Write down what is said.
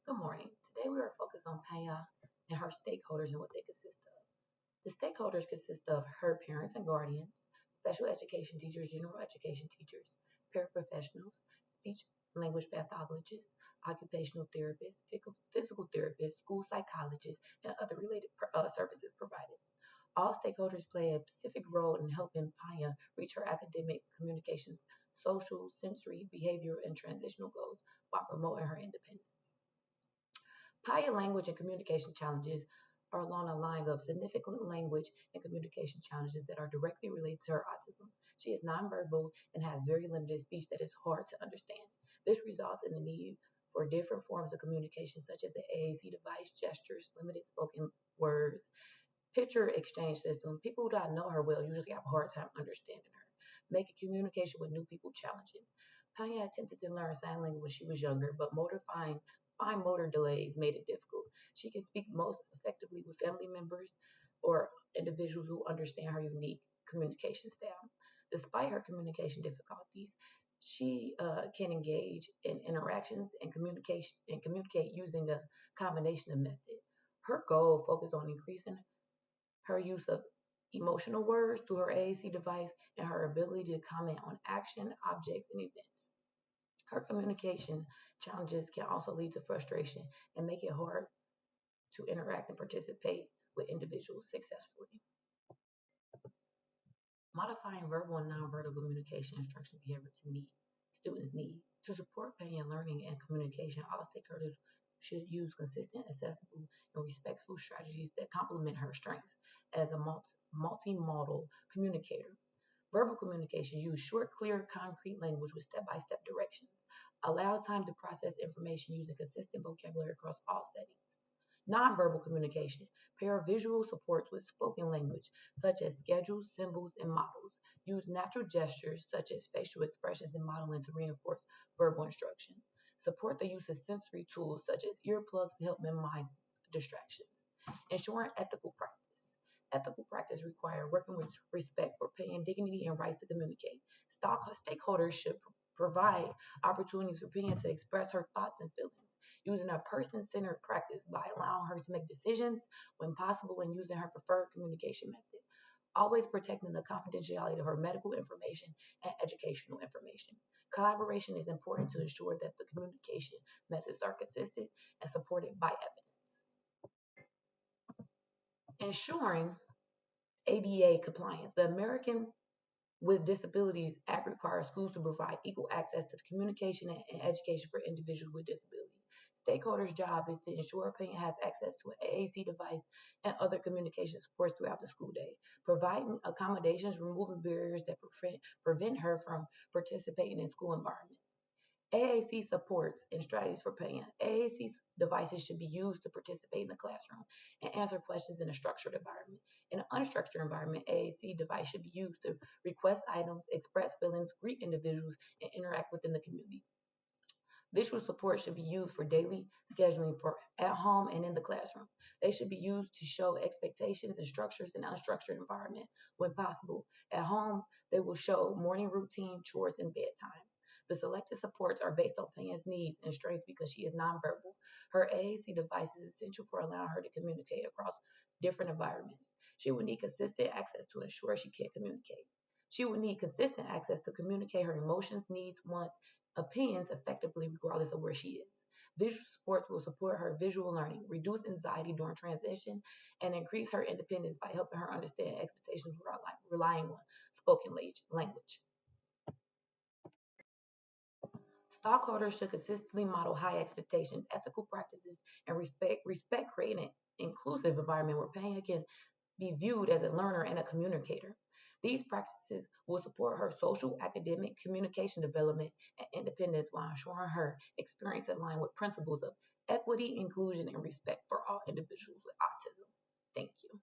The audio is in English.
Good morning. Today we are focused on Panya and her stakeholders and what they consist of. The stakeholders consist of her parents and guardians, special education teachers, general education teachers, paraprofessionals, speech language pathologists, occupational therapists, physical therapists, school psychologists, and other related services provided. All stakeholders play a specific role in helping Panya reach her academic, communication, social, sensory, behavioral, and transitional goals while promoting her independence. Paya language and communication challenges are along a line of significant language and communication challenges that are directly related to her autism. She is nonverbal and has very limited speech that is hard to understand. This results in the need for different forms of communication, such as the AAC device, gestures, limited spoken words, picture exchange system. People who don't know her well usually have a hard time understanding her, making communication with new people challenging. Panya attempted to learn sign language when she was younger, but fine motor delays made it difficult. She can speak most effectively with family members or individuals who understand her unique communication style. Despite her communication difficulties, she can engage in interactions and communicate using a combination of methods. Her goal focused on increasing her use of emotional words through her AAC device, and her ability to comment on action, objects, and events. Her communication challenges can also lead to frustration and make it hard to interact and participate with individuals successfully. Modifying verbal and nonverbal communication instruction behavior to meet students' needs. To support pain and learning and communication, all stakeholders should use consistent, accessible, and respectful strategies that complement her strengths as a multimodal communicator. Verbal communication use short, clear, concrete language with step-by-step directions. Allow time to process information using consistent vocabulary across all settings. Nonverbal communication pair visual supports with spoken language, such as schedules, symbols, and models. Use natural gestures, such as facial expressions and modeling, to reinforce verbal instruction. Support the use of sensory tools, such as earplugs, to help minimize distractions. Ensuring ethical practice. Ethical practice require working with respect for paying dignity and rights to communicate. Stakeholders should provide opportunities for Panya to express her thoughts and feelings, using a person-centered practice by allowing her to make decisions when possible and using her preferred communication method. Always protecting the confidentiality of her medical information and educational information. Collaboration is important to ensure that the communication methods are consistent and supported by evidence. Ensuring ADA compliance. The American with Disabilities Act requires schools to provide equal access to communication and education for individuals with disabilities. Stakeholders' job is to ensure a parent has access to an AAC device and other communication supports throughout the school day, providing accommodations, removing barriers that prevent her from participating in school environments. AAC supports and strategies for paying. AAC devices should be used to participate in the classroom and answer questions in a structured environment. In an unstructured environment, AAC device should be used to request items, express feelings, greet individuals, and interact within the community. Visual support should be used for daily scheduling for at home and in the classroom. They should be used to show expectations and structures in an unstructured environment when possible. At home, they will show morning routine, chores, and bedtime. The selected supports are based on Panya's needs and strengths because she is nonverbal. Her AAC device is essential for allowing her to communicate across different environments. She will need consistent access to ensure she can communicate. She will need consistent access to communicate her emotions, needs, wants, opinions effectively regardless of where she is. Visual supports will support her visual learning, reduce anxiety during transition, and increase her independence by helping her understand expectations without relying on spoken language. Stockholders should consistently model high expectations, ethical practices, and respect creating an inclusive environment where Pena can be viewed as a learner and a communicator. These practices will support her social, academic, communication development, and independence while ensuring her experience align with principles of equity, inclusion, and respect for all individuals with autism. Thank you.